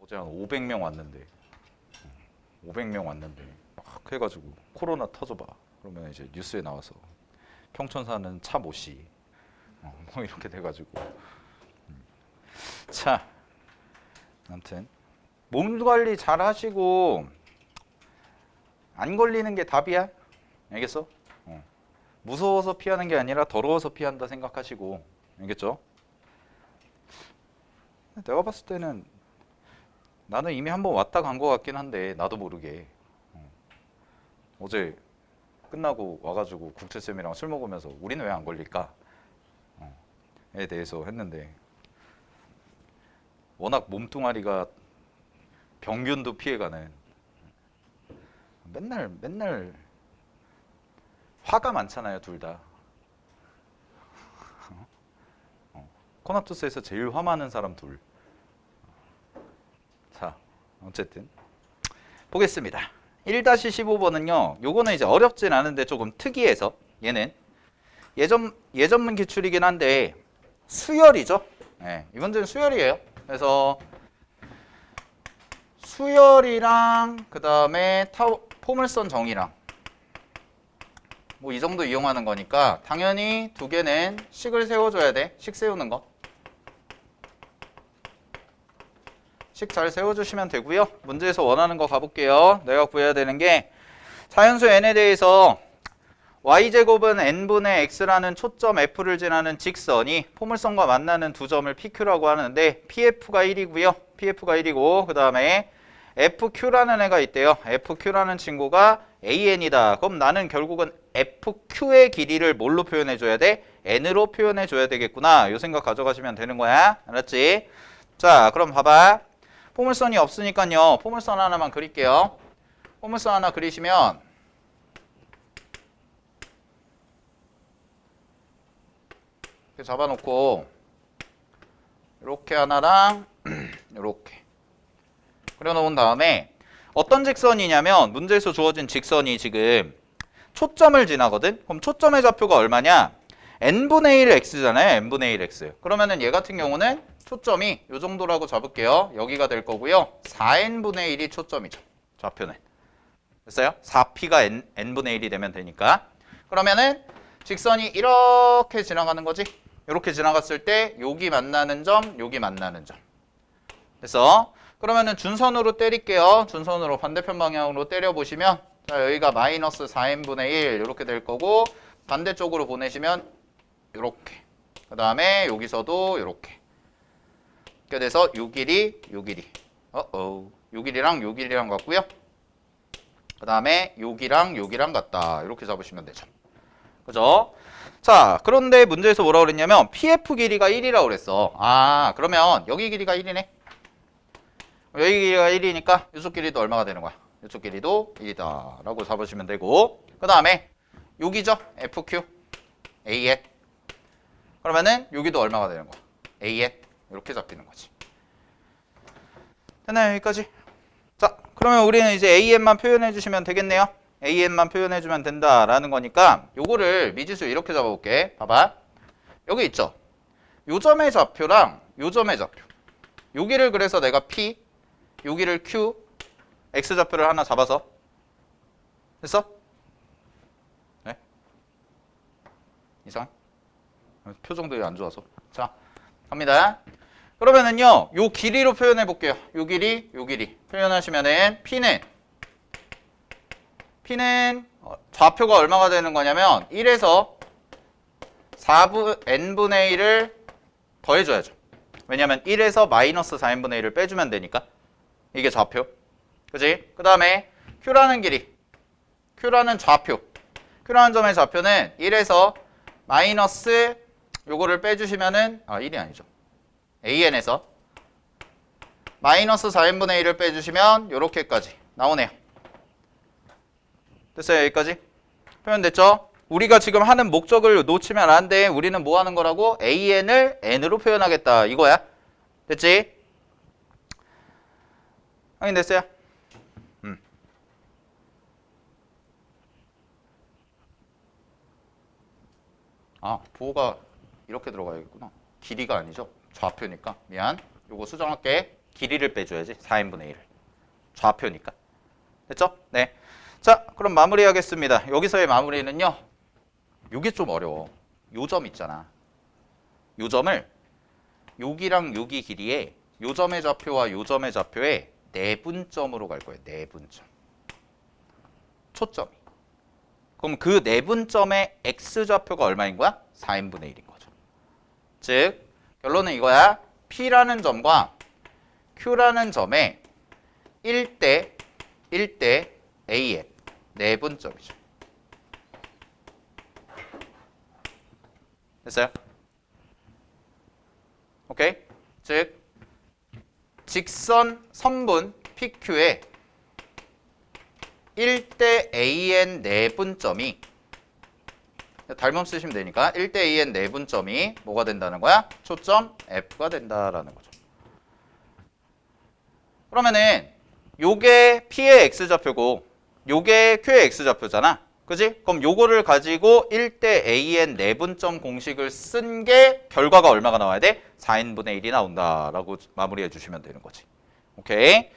어제 한 500명 왔는데 500명 왔는데 막 해가지고 코로나 터져봐 그러면 이제 뉴스에 나와서 평촌 사는 차 모씨 뭐 이렇게 돼가지고 자 아무튼 몸 관리 잘 하시고 안 걸리는 게 답이야. 알겠어? 무서워서 피하는 게 아니라 더러워서 피한다 생각하시고 알겠죠? 내가 봤을 때는 나는 이미 한번 왔다 간 것 같긴 한데 나도 모르게 어제 끝나고 와가지고 국채쌤이랑 술 먹으면서 우리는 왜 안 걸릴까? 에 대해서 했는데 워낙 몸뚱아리가 병균도 피해가는 맨날 화가 많잖아요 둘 다. 코나투스에서 제일 화 많은 사람 둘. 자 어쨌든 보겠습니다. 1-15번은요. 요거는 이제 어렵진 않은데 조금 특이해서 얘는 예전문 기출이긴 한데 수열이죠. 네, 이 문제는 수열이에요. 그래서 수열이랑 그 다음에 포물선 정의랑 뭐 이 정도 이용하는 거니까 당연히 두 개는 식을 세워줘야 돼. 식 세우는 거. 식 잘 세워주시면 되고요. 문제에서 원하는 거 가볼게요. 내가 구해야 되는 게 자연수 n에 대해서 y제곱은 n분의 x라는 초점 f를 지나는 직선이 포물선과 만나는 두 점을 pq라고 하는데 pf가 1이고요. pf가 1이고 그 다음에 fq라는 애가 있대요. fq라는 친구가 an이다. 그럼 나는 결국은 fq의 길이를 뭘로 표현해줘야 돼? n으로 표현해줘야 되겠구나. 이 생각 가져가시면 되는 거야. 알았지? 자 그럼 봐봐. 포물선이 없으니까요. 포물선 하나만 그릴게요. 포물선 하나 그리시면 이렇게 잡아놓고 이렇게 하나랑 이렇게 그려놓은 다음에 어떤 직선이냐면 문제에서 주어진 직선이 지금 초점을 지나거든. 그럼 초점의 좌표가 얼마냐? n분의 1 x잖아요. n분의 1 x. 그러면은 얘 같은 경우는 초점이 이 정도라고 잡을게요. 여기가 될 거고요. 4n분의 1이 초점이죠. 좌표는. 됐어요? 4p가 n분의 1이 되면 되니까. 그러면은 직선이 이렇게 지나가는 거지. 이렇게 지나갔을 때 여기 만나는 점, 여기 만나는 점. 됐어? 그러면은 준선으로 때릴게요. 준선으로 반대편 방향으로 때려보시면 자 여기가 마이너스 4n분의 1 이렇게 될 거고 반대쪽으로 보내시면 이렇게 그 다음에 여기서도 이렇게 이렇게 돼서 요 길이 요 길이 요 길이랑 요 길이랑 같고요. 그 다음에 여기랑 여기랑 같다. 이렇게 잡으시면 되죠. 그죠? 자 그런데 문제에서 뭐라고 그랬냐면 PF 길이가 1이라고 그랬어. 아 그러면 여기 길이가 1이네. 여기 길이가 1이니까 이쪽 길이도 얼마가 되는 거야? 이쪽 길이도 1이다 라고 잡으시면 되고 그 다음에 여기죠? FQ AN 그러면은 여기도 얼마가 되는 거야? AN 이렇게 잡히는 거지. 됐나요? 여기까지? 자 그러면 우리는 이제 AN만 표현해 주시면 되겠네요. AN만 표현해 주면 된다라는 거니까 요거를 미지수 이렇게 잡아볼게. 봐봐 여기 있죠? 요 점의 좌표랑 요 점의 좌표 여기를 그래서 내가 P 여기를 Q X좌표를 하나 잡아서 됐어? 네? 이상? 표정들이 안 좋아서 자 갑니다. 그러면은요 요 길이로 표현해 볼게요. 요 길이 요 길이 표현하시면은 P는 좌표가 얼마가 되는 거냐면 1에서 4n분의 1을 더해줘야죠. 왜냐면 1에서 마이너스 4n분의 1을 빼주면 되니까 이게 좌표 그지? 그 다음에 Q라는 길이 Q라는 좌표 Q라는 점의 좌표는 1에서 마이너스 요거를 빼주시면은 1이 아니죠. AN에서 마이너스 4n분의 1을 빼주시면 요렇게까지 나오네요. 됐어요? 여기까지? 표현됐죠? 우리가 지금 하는 목적을 놓치면 안 돼. 우리는 뭐 하는 거라고? AN을 N으로 표현하겠다. 이거야. 됐지? 확인됐어요? 부호가 이렇게 들어가야겠구나. 길이가 아니죠. 좌표니까. 미안. 요거 수정할게. 길이를 빼줘야지. 4n분의 1을. 좌표니까. 됐죠? 네. 자, 그럼 마무리하겠습니다. 여기서의 마무리는요. 요게 좀 어려워. 요 점 있잖아. 요 점을 여기랑 여기 길이에 요 점의 좌표와 요 점의 좌표에 내분점으로 갈 거예요. 내분점. 초점이. 그럼 그 내분점의 x좌표가 얼마인 거야? 4n분의 1인 거죠. 즉 결론은 이거야. P라는 점과 Q라는 점에 1대 AN 내분점이죠. 됐어요? 오케이? 즉 직선 선분 PQ에 1대 AN 내분점이 닮음 쓰시면 되니까 1대 AN 내분점이 뭐가 된다는 거야? 초점 F가 된다라는 거죠. 그러면은 요게 P의 X좌표고 요게 Q의 X좌표잖아. 그지? 그럼 요거를 가지고 1대 AN 내분점 공식을 쓴 게 결과가 얼마가 나와야 돼? 4n분의 1이 나온다라고 마무리해 주시면 되는 거지. 오케이?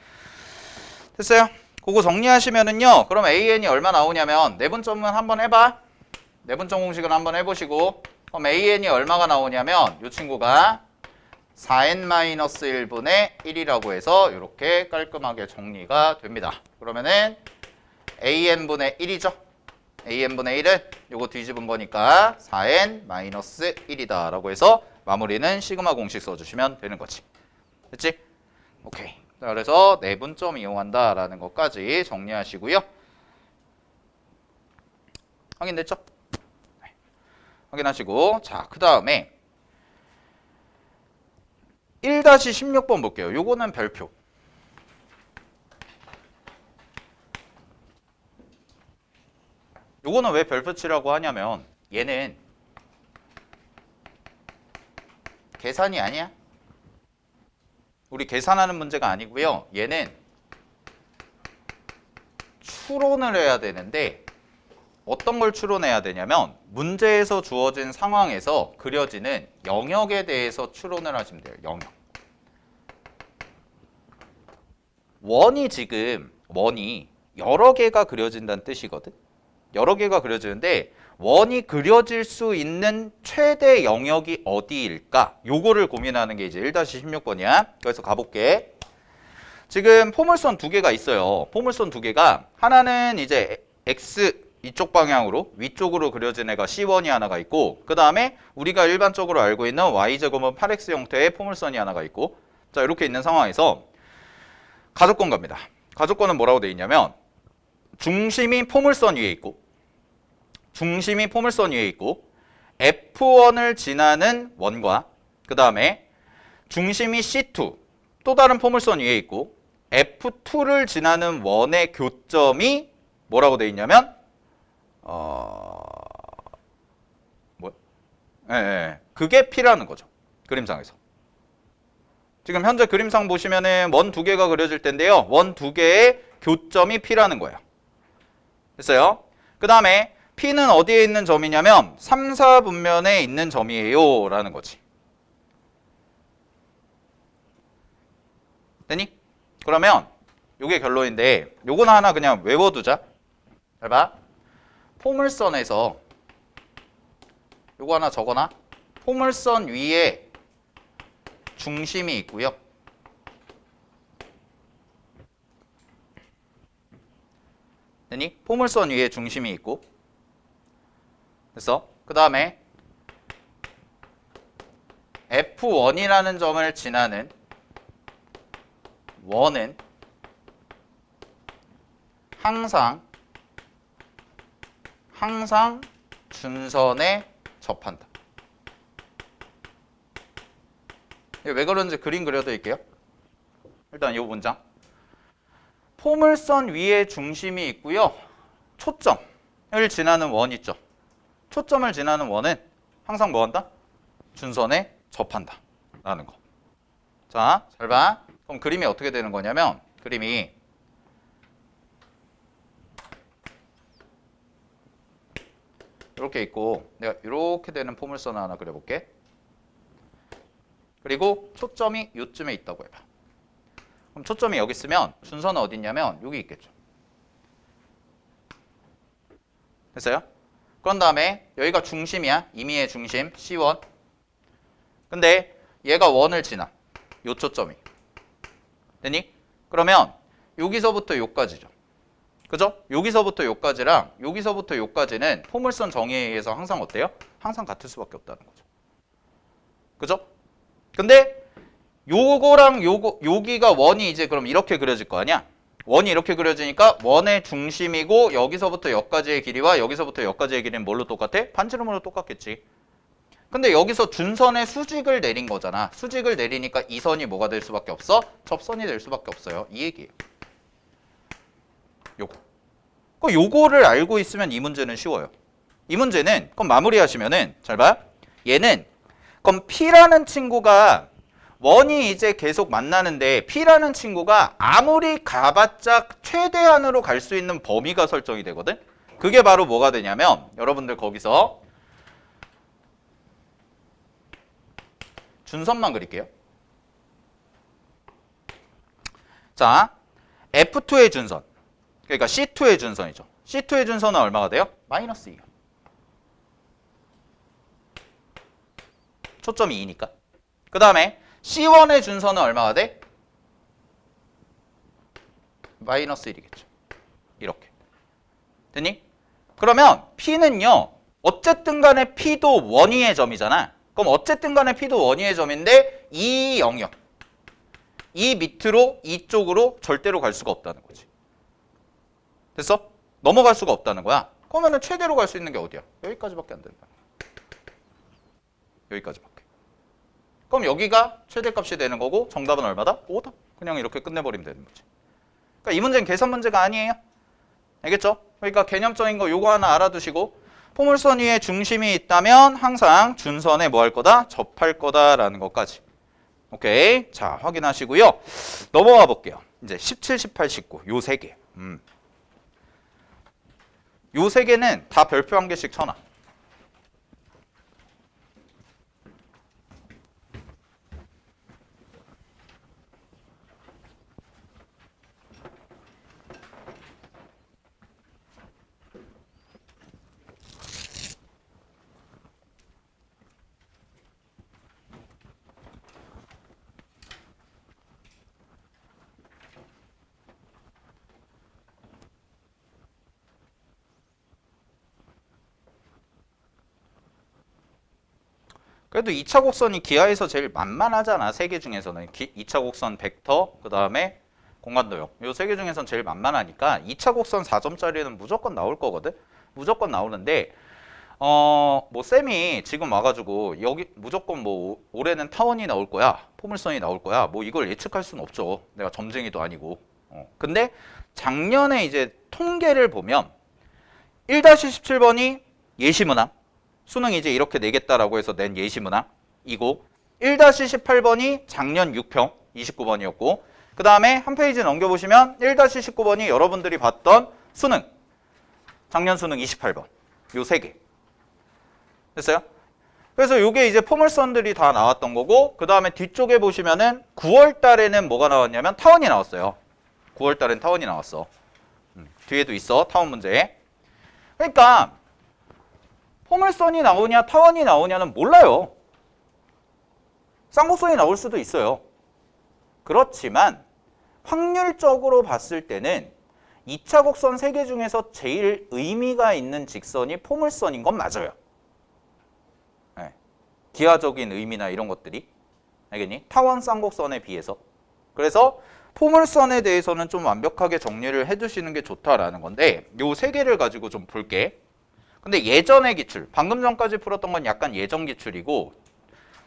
됐어요? 그거 정리하시면은요. 그럼 AN이 얼마 나오냐면 내분점은 한번 해봐. 내분점 공식을 한번 해보시고 그럼 AN이 얼마가 나오냐면 이 친구가 4n-1분의 1이라고 해서 이렇게 깔끔하게 정리가 됩니다. 그러면은 AN분의 1이죠. AN분의 1은 요거 뒤집은 거니까 4n-1이다 라고 해서 마무리는 시그마 공식 써주시면 되는 거지. 됐지? 오케이. 자, 그래서 내분점 이용한다 라는 것까지 정리하시고요. 확인됐죠? 네. 확인하시고 자, 그 다음에 1-16번 볼게요. 요거는 별표. 요거는 왜 별표치라고 하냐면 얘는 계산이 아니야. 우리 계산하는 문제가 아니고요. 얘는 추론을 해야 되는데 어떤 걸 추론해야 되냐면 문제에서 주어진 상황에서 그려지는 영역에 대해서 추론을 하시면 돼요. 영역. 원이 여러 개가 그려진다는 뜻이거든. 여러 개가 그려지는데 원이 그려질 수 있는 최대 영역이 어디일까? 요거를 고민하는 게 이제 1-16번이야. 그래서 가볼게. 지금 포물선 두 개가 있어요. 포물선 두 개가 하나는 이제 X 이쪽 방향으로 위쪽으로 그려진 애가 C1이 하나가 있고 그 다음에 우리가 일반적으로 알고 있는 Y제곱은 8X 형태의 포물선이 하나가 있고 자 이렇게 있는 상황에서 가족권 갑니다. 가족권은 뭐라고 돼 있냐면 중심이 포물선 위에 있고 F1을 지나는 원과 그 다음에 중심이 C2 또 다른 포물선 위에 있고 F2를 지나는 원의 교점이 뭐라고 돼 있냐면 그게 P라는 거죠. 그림상에서. 지금 현재 그림상 보시면은 원 두 개가 그려질 텐데요. 원 두 개의 교점이 P라는 거예요. 됐어요? 그 다음에 P는 어디에 있는 점이냐면 3, 4분면에 있는 점이에요 라는 거지. 됐니? 그러면 요게 결론인데 요거는 하나 그냥 외워두자. 잘 봐. 포물선에서 요거 하나 적어놔. 포물선 위에 중심이 있고요. 됐니? 포물선 위에 중심이 있고 됐어? 그 다음에 F1이라는 점을 지나는 원은 항상 준선에 접한다. 왜 그런지 그림 그려드릴게요. 일단 이 문장. 포물선 위에 중심이 있고요. 초점을 지나는 원 있죠. 초점을 지나는 원은 항상 뭐 한다? 준선에 접한다. 라는 거. 자, 잘 봐. 그럼 그림이 어떻게 되는 거냐면 그림이 이렇게 있고 내가 이렇게 되는 포물선을 하나 그려볼게. 그리고 초점이 요쯤에 있다고 해봐. 그럼 초점이 여기 있으면 준선은 어디 있냐면 여기 있겠죠. 됐어요? 그런 다음에 여기가 중심이야. 임의의 중심 C1. 근데 얘가 원을 지나. 요 초점이. 됐니? 그러면 여기서부터 요까지죠. 그죠? 여기서부터 요까지랑 여기서부터 요까지는 포물선 정의에 의해서 항상 어때요? 항상 같을 수밖에 없다는 거죠. 그죠? 근데 요거랑 요거 여기가 원이 이제 그럼 이렇게 그려질 거 아니야? 원이 이렇게 그려지니까 원의 중심이고 여기서부터 여기까지의 길이와 여기서부터 여기까지의 길이는 뭘로 똑같아? 반지름으로 똑같겠지. 근데 여기서 준선의 수직을 내린 거잖아. 수직을 내리니까 이 선이 뭐가 될 수밖에 없어? 접선이 될 수밖에 없어요. 이 얘기예요. 요거를 알고 있으면 이 문제는 쉬워요. 이 문제는 그럼 마무리하시면은 잘 봐. 얘는 그럼 P라는 친구가 원이 이제 계속 만나는데 P라는 친구가 아무리 가봤자 최대한으로 갈 수 있는 범위가 설정이 되거든. 그게 바로 뭐가 되냐면 여러분들 거기서 준선만 그릴게요. 자, F2의 준선. 그러니까 C2의 준선이죠. C2의 준선은 얼마가 돼요? 마이너스 2요. 초점이 2니까. 그 다음에 C1의 준선은 얼마가 돼? 마이너스 1이겠죠. 이렇게. 됐니? 그러면 P는요. 어쨌든 간에 P도 원위의 점이잖아. 그럼 어쨌든 간에 P도 원위의 점인데 이 영역. 이 밑으로 이쪽으로 절대로 갈 수가 없다는 거지. 됐어? 넘어갈 수가 없다는 거야. 그러면은 최대로 갈 수 있는 게 어디야? 여기까지밖에 안 된다. 여기까지밖에. 그럼 여기가 최대값이 되는 거고 정답은 얼마다? 5다. 그냥 이렇게 끝내버리면 되는 거지. 그러니까 이 문제는 계산 문제가 아니에요. 알겠죠? 그러니까 개념적인 거 요거 하나 알아두시고 포물선 위에 중심이 있다면 항상 준선에 뭐 할 거다? 접할 거다라는 것까지. 오케이. 자, 확인하시고요. 넘어가 볼게요. 이제 17, 18, 19 요 세 개. 요 세 개는 다 별표 한 개씩 쳐놔. 그래도 2차 곡선이 기하에서 제일 만만하잖아. 세 개 중에서는. 2차 곡선 벡터, 그 다음에 공간도역. 요 세 개 중에서는 제일 만만하니까 2차 곡선 4점짜리는 무조건 나올 거거든. 무조건 나오는데 뭐 쌤이 지금 와가지고 여기 무조건 뭐 올해는 타원이 나올 거야. 포물선이 나올 거야. 뭐 이걸 예측할 수는 없죠. 내가 점쟁이도 아니고. 근데 작년에 이제 통계를 보면 1-17번이 예시문항. 수능 이제 이렇게 내겠다라고 해서 낸 예시문항이고 1-18번이 작년 6평 29번이었고 그 다음에 한 페이지 넘겨보시면 1-19번이 여러분들이 봤던 수능 작년 수능 28번 요 세 개 됐어요? 그래서 요게 이제 포물선들이 다 나왔던 거고 그 다음에 뒤쪽에 보시면은 9월 달에는 뭐가 나왔냐면 타원이 나왔어요. 9월 달엔 타원이 나왔어. 뒤에도 있어 타원 문제. 그러니까 포물선이 나오냐 타원이 나오냐는 몰라요. 쌍곡선이 나올 수도 있어요. 그렇지만 확률적으로 봤을 때는 2차 곡선 3개 중에서 제일 의미가 있는 직선이 포물선인 건 맞아요. 네. 기하적인 의미나 이런 것들이. 알겠니? 타원 쌍곡선에 비해서. 그래서 포물선에 대해서는 좀 완벽하게 정리를 해두시는 게 좋다라는 건데 요 3개를 가지고 좀 볼게. 근데 예전의 기출, 방금 전까지 풀었던 건 약간 예전 기출이고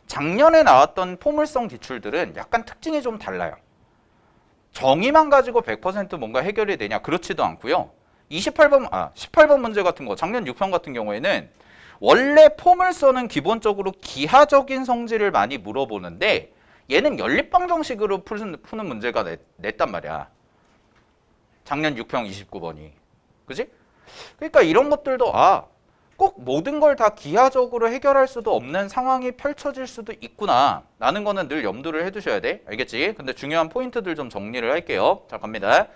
작년에 나왔던 포물선 기출들은 약간 특징이 좀 달라요. 정의만 가지고 100% 뭔가 해결이 되냐? 그렇지도 않고요. 18번 문제 같은 거, 작년 6편 같은 경우에는 원래 포물선은 기본적으로 기하적인 성질을 많이 물어보는데 얘는 연립방정식으로 푸는 문제가 냈단 말이야. 작년 6평 29번이. 그지? 그러니까 이런 것들도 꼭 모든 걸 다 기하적으로 해결할 수도 없는 상황이 펼쳐질 수도 있구나 라는 거는 늘 염두를 해두셔야 돼. 알겠지? 근데 중요한 포인트들 좀 정리를 할게요. 자, 갑니다.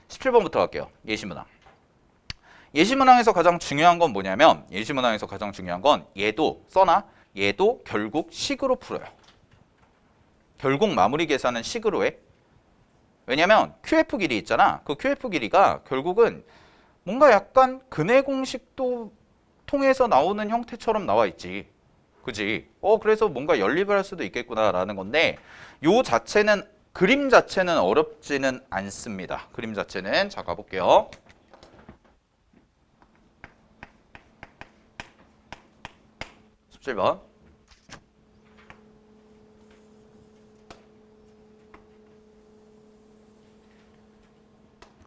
17번부터 갈게요. 예시문항. 예시문항에서 가장 중요한 건 뭐냐면 예시문항에서 가장 중요한 건 얘도 써나 얘도 결국 식으로 풀어요. 결국 마무리 계산은 식으로 해. 왜냐면 QF 길이 있잖아. 그 QF 길이가 결국은 뭔가 약간 근해 공식도 통해서 나오는 형태처럼 나와 있지. 그지? 그래서 뭔가 연립을 할 수도 있겠구나라는 건데 요 자체는 그림 자체는 어렵지는 않습니다. 그림 자체는 자 가볼게요. (17번)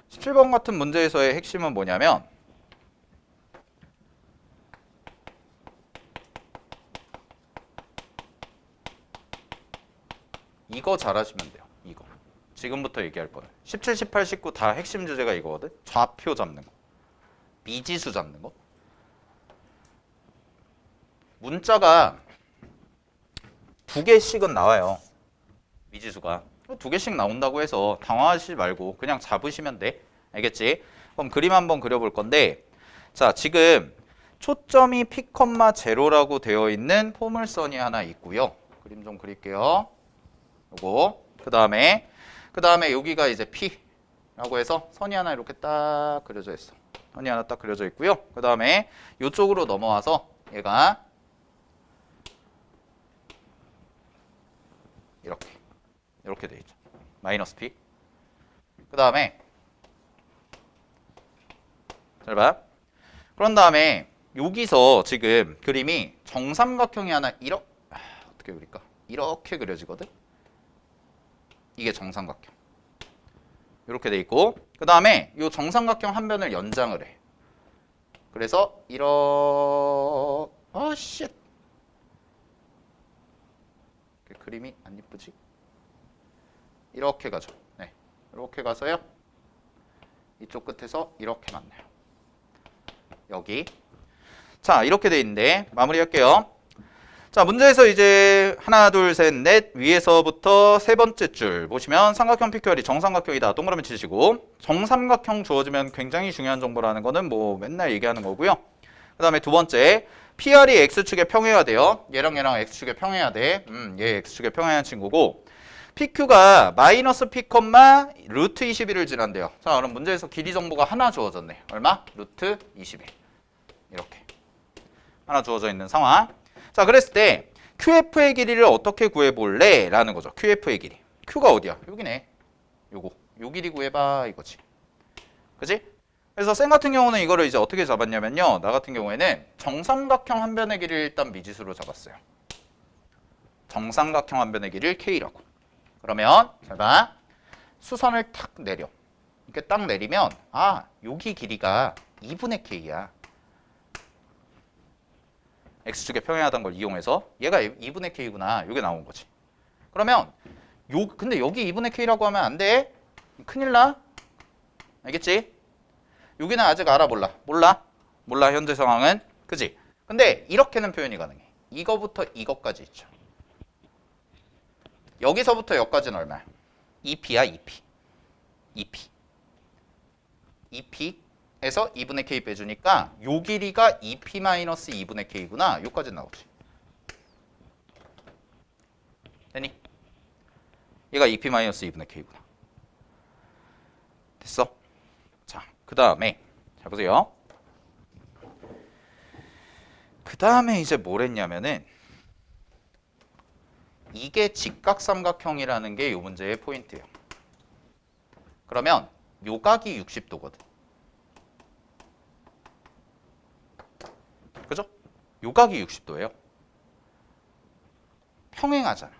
17번 같은 문제에서의 핵심은 뭐냐면 이거 잘하시면 돼요. 이거. 지금부터 얘기할 거예요. 17, 18, 19 다 핵심 주제가 이거거든. 좌표 잡는 거. 미지수 잡는 거. 문자가 2개씩은 나와요. 미지수가. 2개씩 나온다고 해서 당황하시지 말고 그냥 잡으시면 돼. 알겠지? 그럼 그림 한번 그려볼 건데 자, 지금 초점이 P,0라고 되어 있는 포물선이 하나 있고요. 그림 좀 그릴게요. 요거. 그 다음에 여기가 이제 P라고 해서 선이 하나 이렇게 딱 그려져 있어. 선이 하나 딱 그려져 있고요. 그 다음에 이쪽으로 넘어와서 얘가 이렇게 돼 있죠. 마이너스 P. 그 다음에 잘 봐. 그런 다음에 여기서 지금 그림이 정삼각형이 하나 어떻게 그릴까? 이렇게 그려지거든. 이게 정삼각형. 이렇게 돼 있고 그 다음에 이 정삼각형 한 변을 연장을 해. 그래서 쉣. 그림이 안 예쁘지? 이렇게 가죠. 네, 이렇게 가서요. 이쪽 끝에서 이렇게 만나요. 여기. 자, 이렇게 돼 있는데 마무리할게요. 자, 문제에서 이제 하나, 둘, 셋, 넷 위에서부터 세 번째 줄 보시면 삼각형 PQR이 정삼각형이다. 동그라미 치시고 정삼각형 주어지면 굉장히 중요한 정보라는 거는 뭐 맨날 얘기하는 거고요. 그 다음에 두 번째 PR이 X축에 평행해야 돼요. 얘랑 X축에 평행해야 돼. 얘 X축에 평행한 친구고 PQ가 마이너스 P, 루트 21을 지난대요. 자, 그럼 문제에서 길이 정보가 하나 주어졌네. 얼마? 루트 21. 이렇게 하나 주어져 있는 상황. 자, 그랬을 때 QF의 길이를 어떻게 구해볼래? 라는 거죠. QF의 길이. Q가 어디야? 여기네. 요거. 요 길이 구해봐 이거지. 그지? 그래서 쌤 같은 경우는 이거를 이제 어떻게 잡았냐면요. 나 같은 경우에는 정삼각형 한 변의 길이를 일단 미지수로 잡았어요. 정삼각형 한 변의 길이를 K라고. 그러면 잘 봐. 수선을 탁 내려. 이렇게 딱 내리면 여기 길이가 2분의 K야. X축에 평행하다는 걸 이용해서 얘가 2분의 K구나. 이게 나온 거지. 그러면 근데 여기 2분의 K라고 하면 안 돼. 큰일 나. 알겠지? 여기는 아직 알아 몰라. 몰라 현재 상황은. 그지? 근데 이렇게는 표현이 가능해. 이거부터 이거까지 있죠. 여기서부터 여기까지는 얼마야? 2P야 2P. 2P에서 2분의 K 빼주니까 요 길이가 2P-2분의 K구나. 요까지 나오지. 되니? 얘가 2P-2분의 K구나. 됐어? 자, 그 다음에 잘 보세요. 그 다음에 이제 뭘 했냐면은 이게 직각삼각형이라는 게 이 문제의 포인트예요. 그러면 요 각이 60도거든. 그죠? 요 각이 60도예요. 평행하잖아.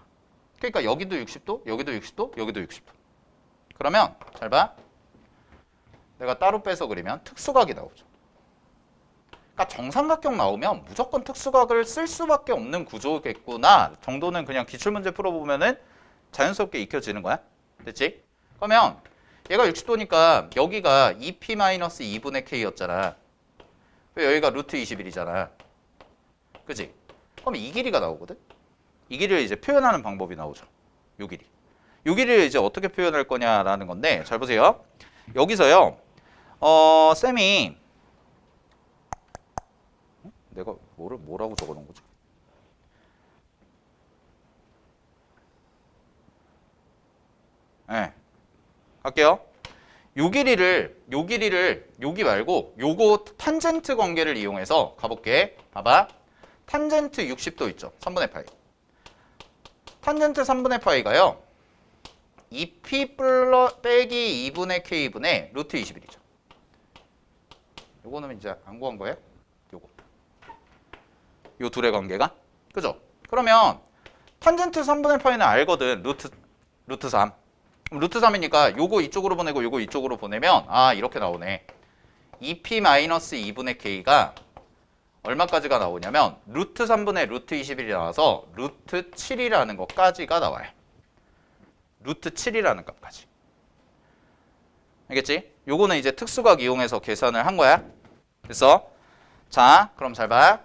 그러니까 여기도 60도, 여기도 60도, 여기도 60도. 그러면 잘 봐. 내가 따로 빼서 그리면 특수각이 나오죠. 그러니까 정삼각형 나오면 무조건 특수각을 쓸 수밖에 없는 구조겠구나 정도는 그냥 기출문제 풀어보면은 자연스럽게 익혀지는 거야. 됐지? 그러면 얘가 60도니까 여기가 2P-2분의 K였잖아. 여기가 루트 21이잖아. 그지? 그럼 이 길이가 나오거든? 이 길이를 이제 표현하는 방법이 나오죠. 요 길이. 요 길이를 이제 어떻게 표현할 거냐라는 건데, 잘 보세요. 여기서요, 쌤이, 내가 뭐라고 적어 놓은 거지? 네. 갈게요. 요 길이를 여기 말고 요거 탄젠트 관계를 이용해서 가볼게. 봐봐. 탄젠트 60도 있죠. 3분의 파이. 탄젠트 3분의 파이가요. 2p 빼기 2분의 k분의 루트 21이죠. 요거는 이제 안 구한 거예요? 요거. 요 둘의 관계가? 그죠? 그러면 탄젠트 3분의 파이는 알거든. 루트 3. 그럼 루트 3이니까 요거 이쪽으로 보내고 요거 이쪽으로 보내면 아 이렇게 나오네. 2p-2분의 k가 얼마까지가 나오냐면 루트 3분의 루트 21이 나와서 루트 7이라는 것까지가 나와요. 루트 7이라는 값까지. 알겠지? 요거는 이제 특수각 이용해서 계산을 한 거야. 그래서 자 그럼 잘 봐.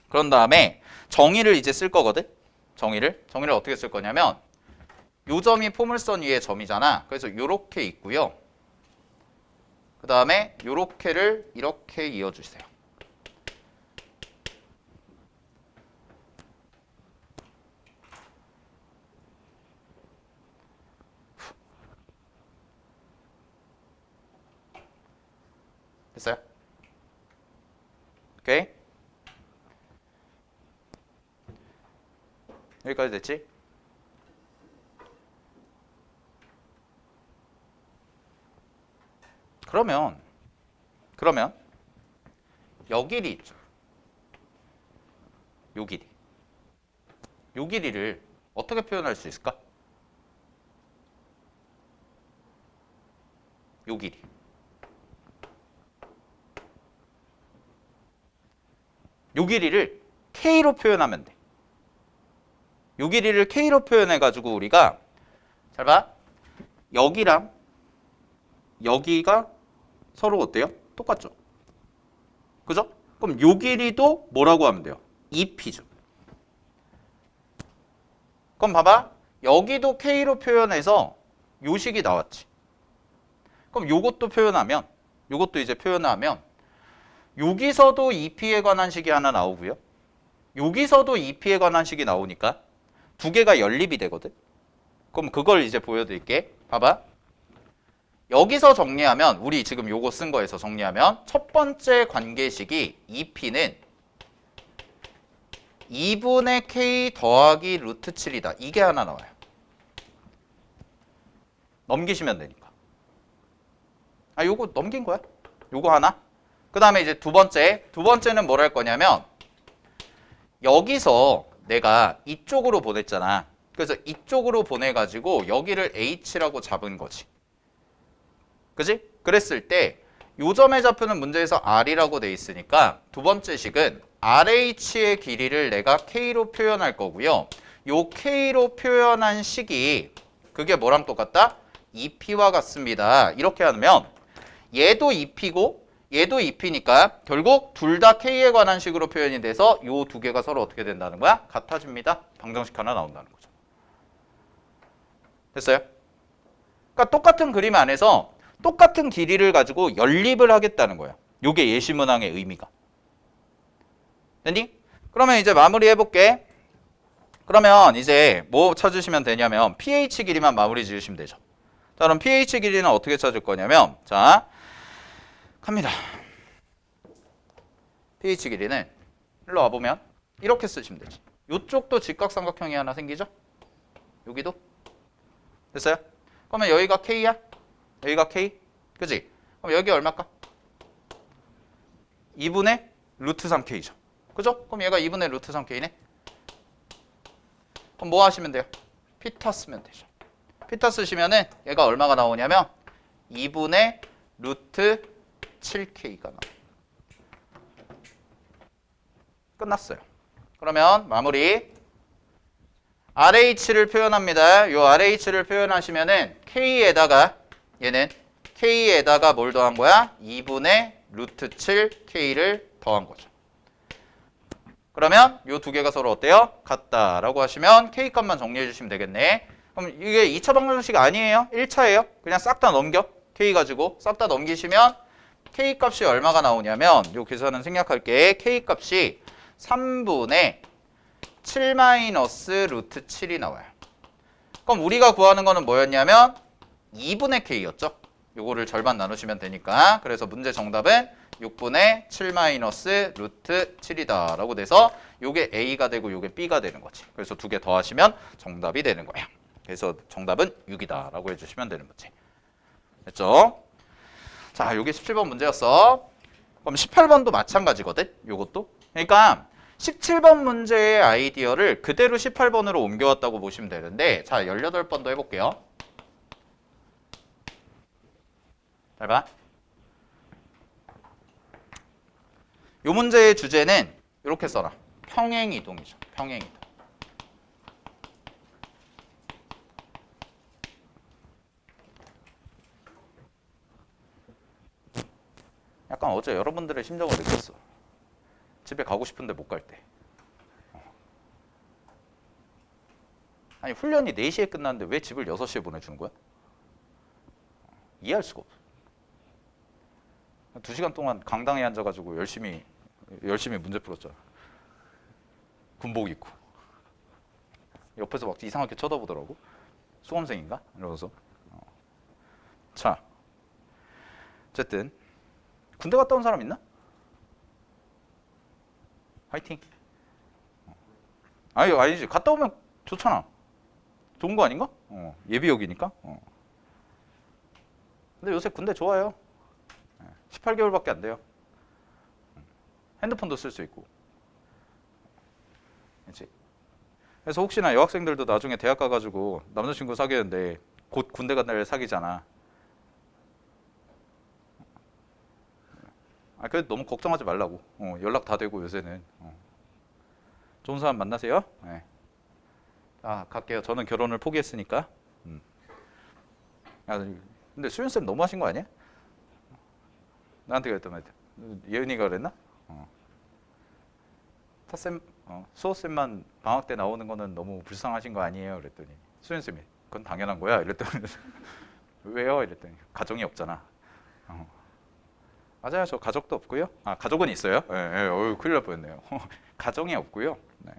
그런 다음에 정의를 이제 쓸 거거든. 정의를 어떻게 쓸 거냐면 요 점이 포물선 위의 점이잖아. 그래서 요렇게 있고요. 그 다음에 요렇게를 이렇게 이어주세요. 됐어요? 오케이? 여기까지 됐지? 그러면 여 길이 있죠. 요 길이. 요 길이를 어떻게 표현할 수 있을까? 요 길이. 요 길이를 K로 표현하면 돼. 요 길이를 K로 표현해가지고 우리가 잘 봐. 여기랑 여기가 서로 어때요? 똑같죠? 그죠? 그럼 요 길이도 뭐라고 하면 돼요? 2p죠. 그럼 봐봐. 여기도 K로 표현해서 요 식이 나왔지. 그럼 요것도 표현하면 요것도 이제 표현하면 여기서도 2p에 관한 식이 하나 나오고요. 여기서도 2p에 관한 식이 나오니까 두 개가 연립이 되거든. 그럼 그걸 이제 보여드릴게. 봐봐. 여기서 정리하면 우리 지금 요거 쓴 거에서 정리하면 첫 번째 관계식이 2p는 2분의 k 더하기 루트 7이다. 이게 하나 나와요. 넘기시면 되니까. 아, 요거 넘긴 거야. 요거 하나. 그 다음에 이제 두 번째는 뭘 할 거냐면 여기서 내가 이쪽으로 보냈잖아. 그래서 이쪽으로 보내가지고 여기를 h라고 잡은 거지. 그지? 그랬을 때 요 점의 좌표는 문제에서 r이라고 돼 있으니까 두 번째 식은 rh의 길이를 내가 k로 표현할 거고요. 요 k로 표현한 식이 그게 뭐랑 똑같다? 2p와 같습니다. 이렇게 하면 얘도 2p고 얘도 2p니까 결국 둘 다 k에 관한 식으로 표현이 돼서 요 두 개가 서로 어떻게 된다는 거야? 같아집니다. 방정식 하나 나온다는 거죠. 됐어요? 그러니까 똑같은 그림 안에서 똑같은 길이를 가지고 연립을 하겠다는 거야. 요게 예시문항의 의미가. 됐니? 그러면 이제 마무리 해볼게. 그러면 이제 뭐 찾으시면 되냐면 pH 길이만 마무리 지으시면 되죠. 자, 그럼 pH 길이는 어떻게 찾을 거냐면 자, 갑니다. pH 길이는 일로 와보면 이렇게 쓰시면 되지. 이쪽도 직각삼각형이 하나 생기죠? 여기도? 됐어요? 그러면 여기가 K야? 여기가 K? 그지? 그럼 여기 얼마일까? 2분의 루트 3K죠. 그죠? 그럼 얘가 2분의 루트 3K네? 그럼 뭐 하시면 돼요? 피타 쓰면 되죠. 피타 쓰시면은 얘가 얼마가 나오냐면 2분의 루트 7K가 나와요. 끝났어요. 그러면 마무리. RH를 표현합니다. 요 RH를 표현하시면은 K에다가 얘는 K에다가 뭘 더한 거야? 2분의 루트 7K를 더한 거죠. 그러면 이 두 개가 서로 어때요? 같다라고 하시면 K 값만 정리해 주시면 되겠네. 그럼 이게 2차 방정식 아니에요? 1차예요? 그냥 싹 다 넘겨. K 가지고 싹 다 넘기시면 K 값이 얼마가 나오냐면 요 계산은 생략할게. K 값이 3분의 7 마이너스 루트 7이 나와요. 그럼 우리가 구하는 거는 뭐였냐면 2분의 K였죠? 요거를 절반 나누시면 되니까. 그래서 문제 정답은 6분의 7 마이너스 루트 7이다 라고 돼서 요게 A가 되고 요게 B가 되는 거지. 그래서 두 개 더하시면 정답이 되는 거야. 그래서 정답은 6이다 라고 해주시면 되는 거지. 됐죠? 자, 요게 17번 문제였어. 그럼 18번도 마찬가지거든? 요것도. 그러니까 17번 문제의 아이디어를 그대로 18번으로 옮겨왔다고 보시면 되는데, 자, 18번도 해볼게요. 잘 봐. 요 문제의 주제는 이렇게 써라. 평행이동이죠. 평행이동. 약간 어제 여러분들의 심정을 느꼈어. 집에 가고 싶은데 못 갈 때. 아니 훈련이 4시에 끝났는데 왜 집을 6시에 보내주는 거야? 이해할 수가 없어. 2시간 동안 강당에 앉아가지고 열심히 문제 풀었잖아. 군복 입고. 옆에서 막 이상하게 쳐다보더라고. 수험생인가? 이러면서. 자, 어쨌든 군대 갔다 온 사람 있나? 화이팅. 아니지. 갔다 오면 좋잖아. 좋은 거 아닌가? 예비역이니까. 근데 요새 군대 좋아요. 18개월밖에 안 돼요. 핸드폰도 쓸 수 있고. 그렇지? 그래서 혹시나 여학생들도 나중에 대학 가가지고 남자친구 사귀는데 곧 군대 간 날 사귀잖아. 그래도 너무 걱정하지 말라고. 연락 다 되고 요새는. 좋은 사람 만나세요. 네. 갈게요. 저는 결혼을 포기했으니까. 근데 수연쌤 너무 하신 거 아니야? 나한테 그랬단 말이야. 예은이가 그랬나? 수호쌤만 방학 때 나오는 거는 너무 불쌍하신 거 아니에요? 그랬더니 수연쌤이 그건 당연한 거야. 이랬더니 왜요? 이랬더니 가정이 없잖아. 맞아요. 저 가족도 없고요. 가족은 있어요. 네, 큰일 날 뻔했네요. 가정이 없고요. 네.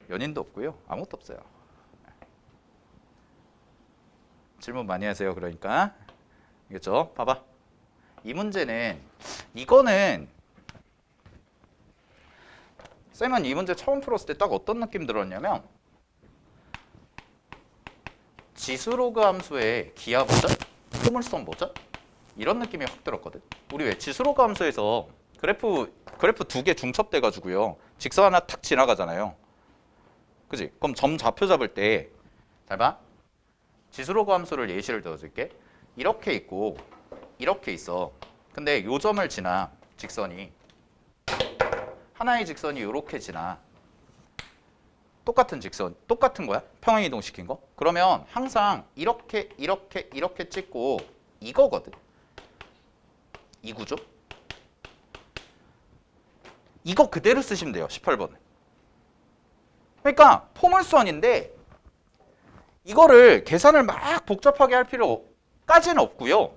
연인도 없고요. 아무것도 없어요. 질문 많이 하세요. 그러니까. 알겠죠? 봐봐. 이 문제는 이거는 쌤은 이 문제 처음 풀었을 때 딱 어떤 느낌 들었냐면 지수로그 함수의 기하 보전, 포물선 보전 이런 느낌이 확 들었거든. 우리 왜 지수로그 함수에서 그래프 2개 중첩돼 가지고요. 직선 하나 탁 지나가잖아요. 그지? 그럼 점 좌표 잡을 때 잘 봐. 지수로그 함수를 예시를 들어줄게. 이렇게 있고 이렇게 있어. 근데 요 점을 지나 직선이 하나의 직선이 이렇게 지나. 똑같은 직선, 똑같은 거야? 평행이동 시킨 거? 그러면 항상 이렇게 찍고 이거거든. 이 구조. 이거 그대로 쓰시면 돼요. 18번은. 그러니까 포물선인데 이거를 계산을 막 복잡하게 할 필요까지는 없고요.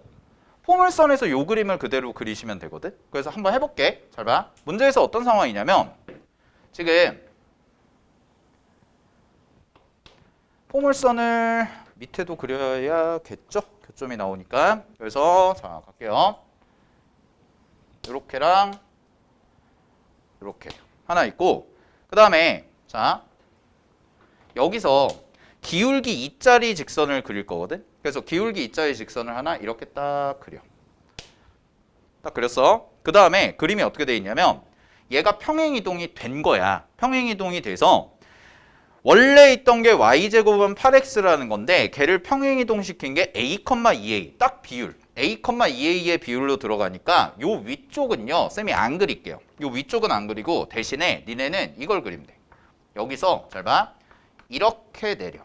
포물선에서 요 그림을 그대로 그리시면 되거든. 그래서 한번 해볼게. 잘 봐. 문제에서 어떤 상황이냐면 지금 포물선을 밑에도 그려야겠죠? 교점이 나오니까. 그래서 자 갈게요. 요렇게랑 요렇게 하나 있고 그 다음에 자 여기서 기울기 2짜리 직선을 그릴 거거든. 그래서 기울기 2짜리 직선을 하나 이렇게 딱 그려. 딱 그렸어. 그 다음에 그림이 어떻게 돼 있냐면 얘가 평행이동이 된 거야. 평행이동이 돼서 원래 있던 게 y제곱은 8x라는 건데 걔를 평행이동시킨 게 a, 2a 딱 비율 a, 2a의 비율로 들어가니까 요 위쪽은요 쌤이 안 그릴게요. 요 위쪽은 안 그리고 대신에 니네는 이걸 그리면 돼. 여기서 잘 봐. 이렇게 내려.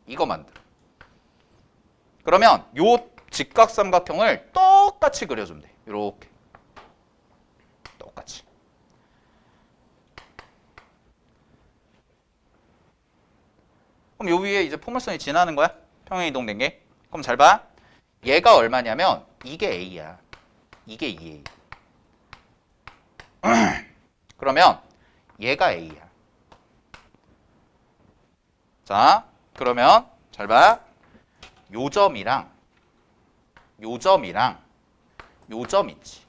이거 만들어. 그러면 요 직각삼각형을 똑같이 그려주면 돼. 이렇게 똑같이. 그럼 요 위에 이제 포물선이 지나는 거야. 평행 이동된 게. 그럼 잘 봐. 얘가 얼마냐면 이게 A야. 이게 2A. 그러면 얘가 A야. 자, 그러면 잘 봐. 요 점이랑 요 점이랑 요 점 있지.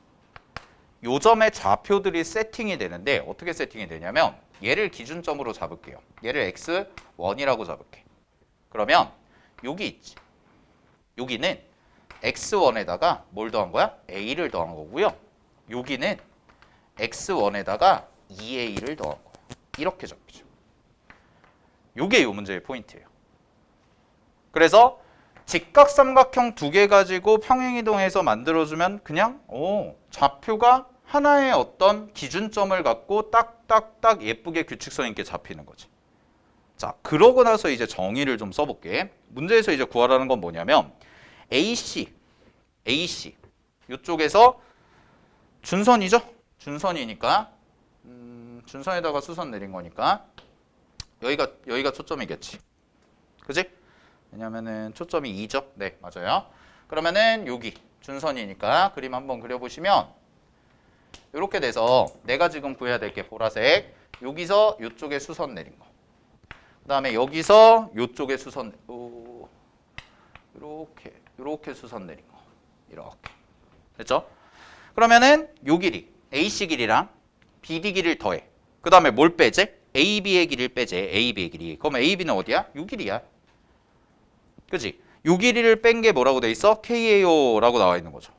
요 점의 좌표들이 세팅이 되는데 어떻게 세팅이 되냐면 얘를 기준점으로 잡을게요. 얘를 x1이라고 잡을게. 그러면 여기 있지. 여기는 x1에다가 뭘 더한 거야? a를 더한 거고요. 여기는 x1에다가 2a를 더한 거야. 이렇게 잡히죠. 요게 요 문제의 포인트예요. 그래서 직각삼각형 두 개 가지고 평행이동해서 만들어주면 그냥 좌표가 하나의 어떤 기준점을 갖고 딱딱딱 예쁘게 규칙성 있게 잡히는 거지. 자, 그러고 나서 이제 정의를 좀 써볼게. 문제에서 이제 구하라는 건 뭐냐면 AC 이쪽에서 준선이죠? 준선이니까 준선에다가 수선 내린 거니까 여기가 초점이겠지. 그지? 왜냐면은 초점이 2죠? 네, 맞아요. 그러면은 여기 준선이니까 그림 한번 그려보시면 이렇게 돼서 내가 지금 구해야 될 게 보라색. 여기서 이쪽에 수선 내린 거. 그 다음에 여기서 이쪽에 수선 이렇게 수선 내린 거. 이렇게. 됐죠? 그러면은 요 길이 AC 길이랑 BD 길이를 더해. 그 다음에 뭘 빼지? AB의 길이를 빼지. AB의 길이. 그럼 AB는 어디야? 요 길이야. 그지? 요 길이를 뺀 게 뭐라고 돼 있어? KAO라고 나와 있는 거죠.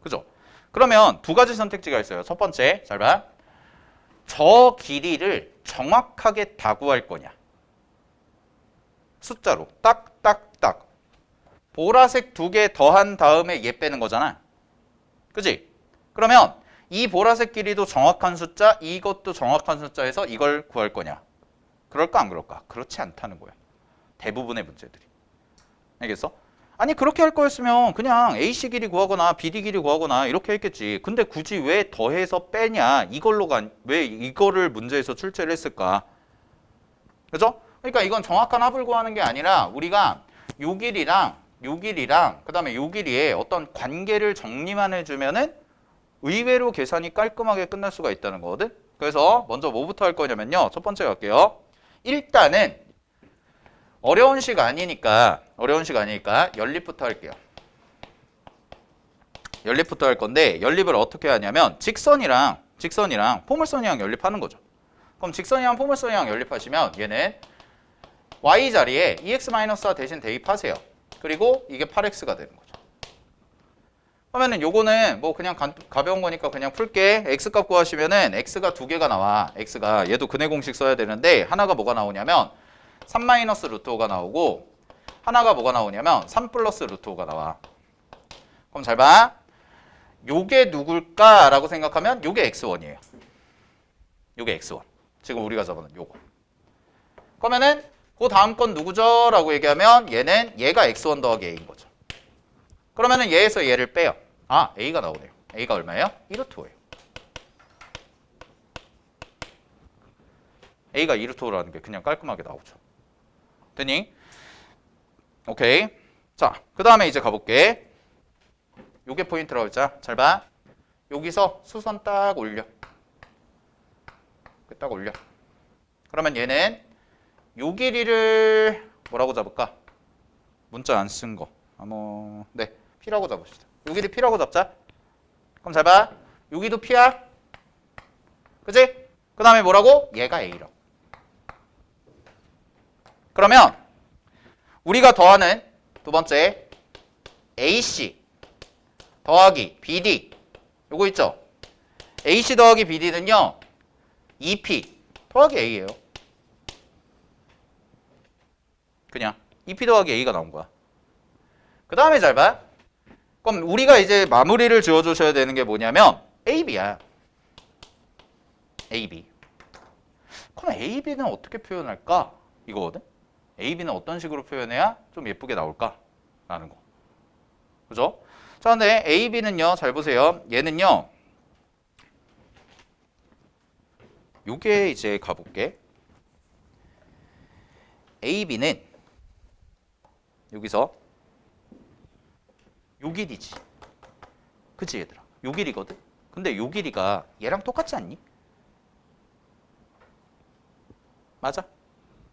그죠? 그러면 두 가지 선택지가 있어요. 첫 번째, 잘 봐. 저 길이를 정확하게 다 구할 거냐. 숫자로 딱딱딱. 보라색 두 개 더한 다음에 얘 빼는 거잖아. 그지? 그러면 이 보라색 길이도 정확한 숫자, 이것도 정확한 숫자에서 이걸 구할 거냐. 그럴까 안 그럴까? 그렇지 않다는 거야. 대부분의 문제들이. 알겠어? 아니 그렇게 할 거였으면 그냥 AC 길이 구하거나 BD 길이 구하거나 이렇게 했겠지. 근데 굳이 왜 더해서 빼냐? 왜 이거를 문제에서 출제를 했을까? 그죠? 그러니까 이건 정확한 합을 구하는 게 아니라 우리가 요 길이랑 그다음에 요 길이에 어떤 관계를 정리만 해주면은 의외로 계산이 깔끔하게 끝날 수가 있다는 거거든. 그래서 먼저 뭐부터 할 거냐면요. 첫 번째 갈게요. 일단은 어려운 식 아니니까 연립부터 할게요. 연립부터 할 건데 연립을 어떻게 하냐면 직선이랑 포물선이랑 연립하는 거죠. 그럼 직선이랑 포물선이랑 연립하시면 얘는 y 자리에 EX-4 대신 대입하세요. 그리고 이게 8x가 되는 거죠. 그러면은 요거는 뭐 그냥 가벼운 거니까 그냥 풀게. x값 구하시면은 x가 두 개가 나와. x가 얘도 근해 공식 써야 되는데 하나가 뭐가 나오냐면 3 마이너스 루트 5가 나오고 하나가 뭐가 나오냐면 3 플러스 루트 5가 나와. 그럼 잘 봐. 요게 누굴까라고 생각하면 요게 x1이에요. 요게 x1. 지금 우리가 잡은 요거. 그러면은 그 다음 건 누구죠? 라고 얘기하면 얘가 x1 더하기 a인 거죠. 그러면은 얘에서 얘를 빼요. 아, a가 나오네요. a가 얼마예요? 1루트 5예요. a가 2루트 5라는 게 그냥 깔끔하게 나오죠. 됐니? 오케이. 자, 그 다음에 이제 가볼게. 요게 포인트라고 했자. 잘 봐. 여기서 수선 딱 올려. 딱 올려. 그러면 얘는 요 길이를 뭐라고 잡을까? 문자 안 쓴 거. 네. P라고 잡읍시다. 요 길이 P라고 잡자. 그럼 잘 봐. 여기도 P야. 그치? 그 다음에 뭐라고? 얘가 A라고. 그러면 우리가 더하는 두 번째 AC 더하기 BD 요거 있죠? AC 더하기 BD는요 2P 더하기 A예요. 그냥 2P 더하기 A가 나온 거야. 그 다음에 잘 봐. 그럼 우리가 이제 마무리를 지어주셔야 되는 게 뭐냐면 AB야. AB. 그럼 AB는 어떻게 표현할까? 이거거든? AB는 어떤 식으로 표현해야 좀 예쁘게 나올까? 라는 거. 그죠? 자, 근데 A, B는요, 잘 보세요. 얘는요, 요게 이제 가볼게. A, B는 여기서 요 길이지. 그치, 얘들아? 요 길이거든? 근데 요 길이가 얘랑 똑같지 않니? 맞아?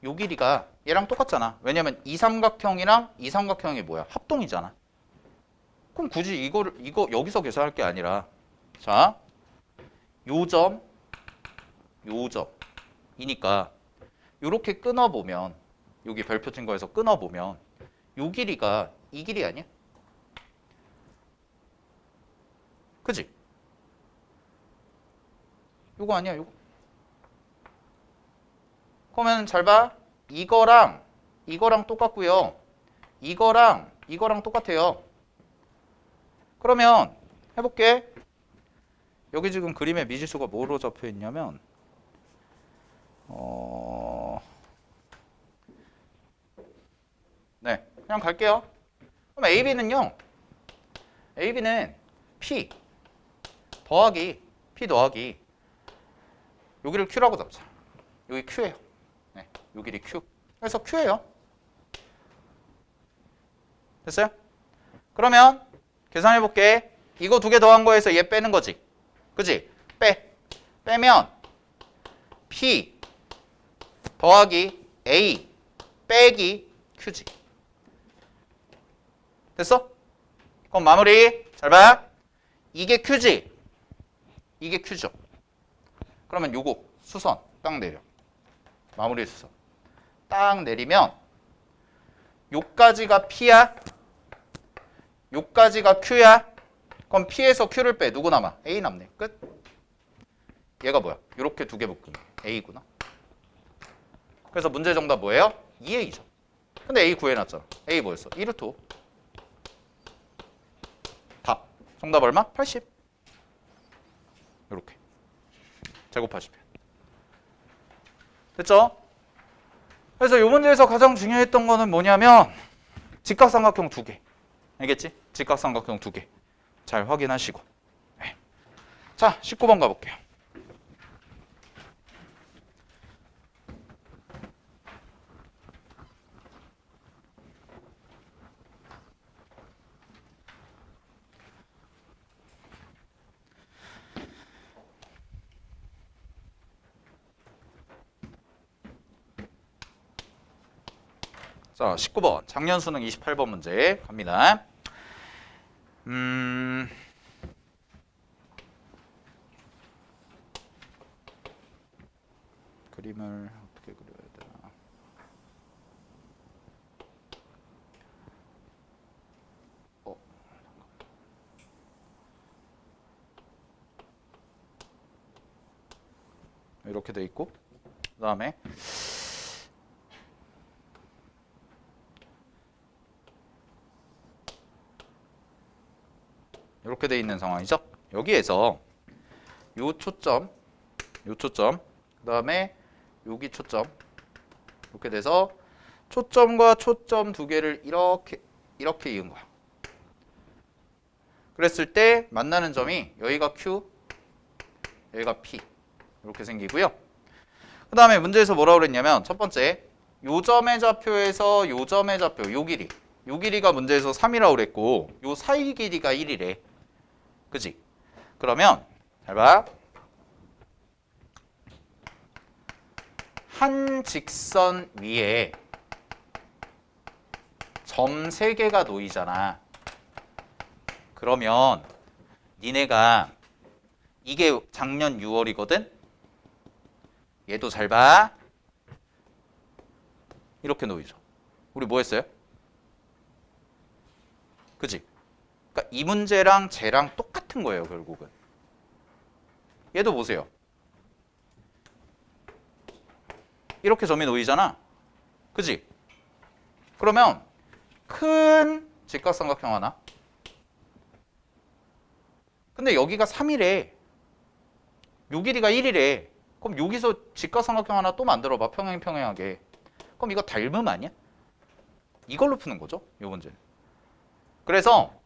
요 길이가 얘랑 똑같잖아. 왜냐면 이 삼각형이랑 이 삼각형이 뭐야? 합동이잖아. 그럼 굳이 이거 여기서 계산할 게 아니라, 자, 요 점, 요 점이니까 요렇게 끊어보면, 여기 별표 친 거에서 끊어보면 요 길이가 이 길이 아니야? 그지? 요거 아니야, 요거. 그러면 잘 봐. 이거랑 똑같고요. 이거랑 똑같아요. 그러면 해볼게. 여기 지금 그림에 미지수가 뭐로 잡혀 있냐면 네, 그냥 갈게요. 그럼 AB는요. AB는 P 더하기 여기를 Q라고 잡자. 여기 Q예요. 네, 요 길이 Q. 그래서 Q예요. 됐어요? 그러면 계산해 볼게. 이거 두 개 더한 거에서 얘 빼는 거지. 그지? 빼면 P 더하기 A 빼기 Q지. 됐어? 그럼 마무리. 잘 봐. 이게 Q지. 이게 Q죠. 그러면 요거 수선 딱 내려. 마무리 수선. 딱 내리면 요까지가 P야. 요까지가 Q야. 그럼 P에서 Q를 빼. 누구 남아? A 남네. 끝. 얘가 뭐야? 요렇게 두 개 묶은 A구나. 그래서 문제 정답 뭐예요? 2A죠. 근데 A 구해놨잖아. A 뭐였어? 1루트 5. 답. 정답 얼마? 80. 요렇게. 제곱하시면. 됐죠? 그래서 이 문제에서 가장 중요했던 거는 뭐냐면 직각삼각형 두 개. 알겠지? 직각삼각형 두 개. 잘 확인하시고. 네. 자, 19번 가볼게요. 자, 19번. 작년 수능 28번 문제 갑니다. 그림을 어떻게 그려야 되나? 이렇게 돼 있고, 그 다음에 이렇게 돼 있는 상황이죠. 여기에서 요 초점, 그 다음에 여기 초점 이렇게 돼서 초점과 초점 두 개를 이렇게 이은 거야. 그랬을 때 만나는 점이 여기가 Q, 여기가 P 이렇게 생기고요. 그 다음에 문제에서 뭐라고 그랬냐면 첫 번째 요 점의 좌표에서 요 점의 좌표 요 길이가 문제에서 3이라고 그랬고 요 사이 길이가 1이래. 그지? 그러면 잘 봐. 한 직선 위에 점 3개가 놓이잖아. 그러면 니네가 이게 작년 6월이거든? 얘도 잘 봐. 이렇게 놓이죠. 우리 뭐 했어요? 그지? 그러니까 이 문제랑 쟤랑 똑같은 거예요, 결국은. 얘도 보세요. 이렇게 점이 놓이잖아. 그지? 그러면 큰 직각삼각형 하나. 근데 여기가 3이래. 요 길이가 1이래. 그럼 여기서 직각삼각형 하나 또 만들어봐. 평행하게. 그럼 이거 닮음 아니야? 이걸로 푸는 거죠, 요 문제는. 그래서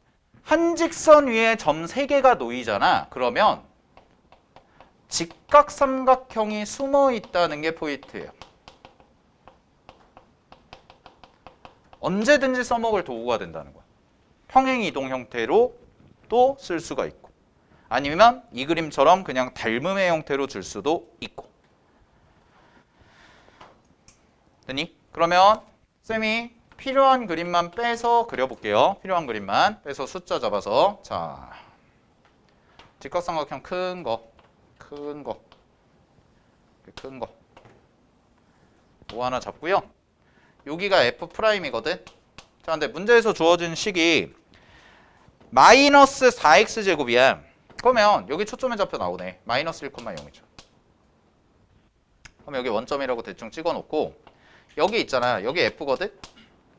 한 직선 위에 점 3개가 놓이잖아. 그러면 직각삼각형이 숨어 있다는 게 포인트예요. 언제든지 써먹을 도구가 된다는 거야. 평행이동 형태로 또 쓸 수가 있고, 아니면 이 그림처럼 그냥 닮음의 형태로 줄 수도 있고. 됐니? 그러면 쌤이 필요한 그림만 빼서 그려볼게요. 필요한 그림만 빼서 숫자 잡아서. 자, 직각삼각형 큰 거, 뭐 하나 잡고요. 여기가 F'이거든. 자, 근데 문제에서 주어진 식이 마이너스 4x제곱이야. 그러면 여기 초점에 잡혀 나오네. 마이너스 1,0이죠. 그럼 여기 원점이라고 대충 찍어놓고, 여기 있잖아. 여기 F거든?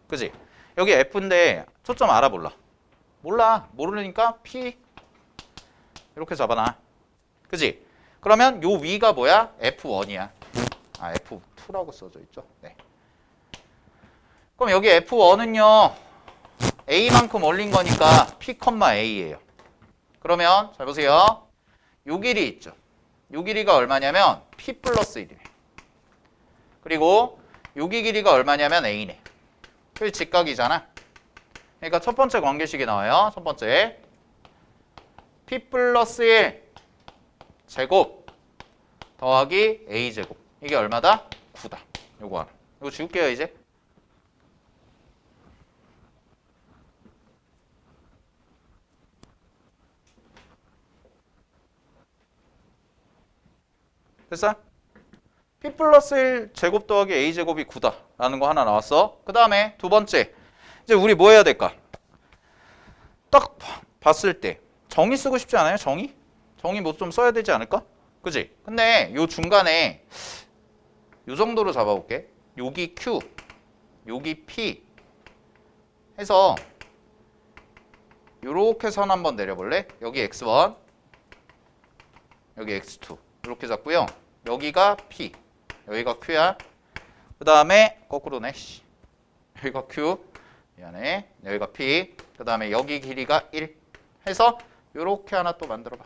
그지? 여기 F인데 초점 알아 몰라? 몰라. 모르니까 P 이렇게 잡아놔. 그지? 그러면 요 위가 뭐야? F1이야. 아, F2라고 써져 있죠. 네. 그럼 여기 F1은요. A만큼 올린 거니까 P, A예요. 그러면 잘 보세요. 요 길이 있죠. 요 길이가 얼마냐면 P 플러스 1이네. 그리고 여기 길이가 얼마냐면 A네. 그 직각이잖아. 그러니까 첫 번째 관계식이 나와요. 첫 번째. P 플러스 1 제곱 더하기 A 제곱. 이게 얼마다? 9다. 요거 하나. 이거 지울게요, 이제. 됐어? P 플러스 1 제곱 더하기 A 제곱이 9다 라는 거 하나 나왔어. 그 다음에 두 번째, 이제 우리 뭐 해야 될까? 딱 봤을 때 정의 쓰고 싶지 않아요? 정의? 정의 뭐 좀 써야 되지 않을까? 그지? 근데 요 중간에 요 정도로 잡아볼게. 여기 Q, 여기 P 해서 요렇게 선 한번 내려볼래? 여기 X1, 여기 X2 이렇게 잡고요. 여기가 P, 여기가 Q야. 그 다음에 거꾸로네. 여기가 Q, 미안해. 여기가 P, 그 다음에 여기 길이가 1 해서 요렇게 하나 또 만들어봐.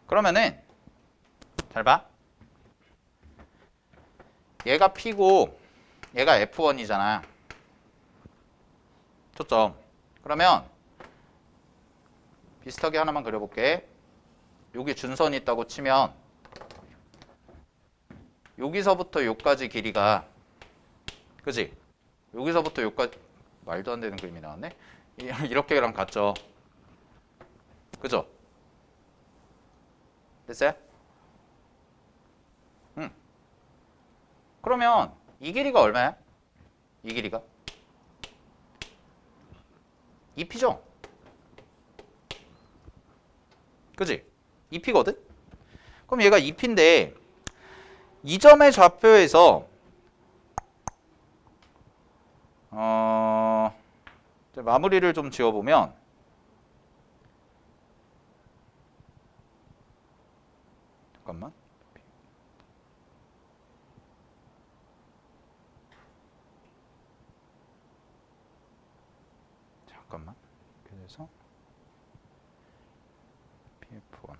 그러면은 잘 봐. 얘가 P고 얘가 F1이잖아. 초점. 그러면 비슷하게 하나만 그려볼게. 여기 준선이 있다고 치면 여기서부터 여기까지 길이가, 그지? 여기서부터 여기까지, 말도 안 되는 그림이 나왔네. 이렇게랑 같죠? 그죠? 됐어요? 그러면 이 길이가 얼마야? 이 길이가 2P죠? 그지? 2P거든? 그럼 얘가 2P인데 이 점의 좌표에서 이제 마무리를 좀 지어보면, 잠깐만. 그래서 PF1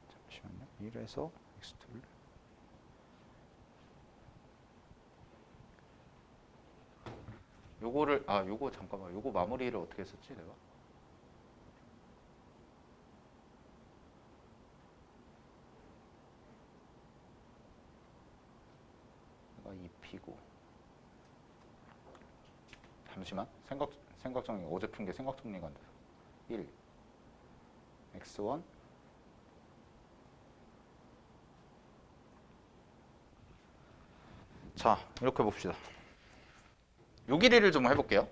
잠시만요. 1에서 X2를 요거를, 요거 잠깐만, 요거 마무리를 어떻게 했었지 내가? 내가 2P고, 잠시만, 생각 정리, 어제 푼 게 생각 정리가 안 돼서. 1 X1 자, 이렇게 봅시다. 요 길이를 좀 해볼게요.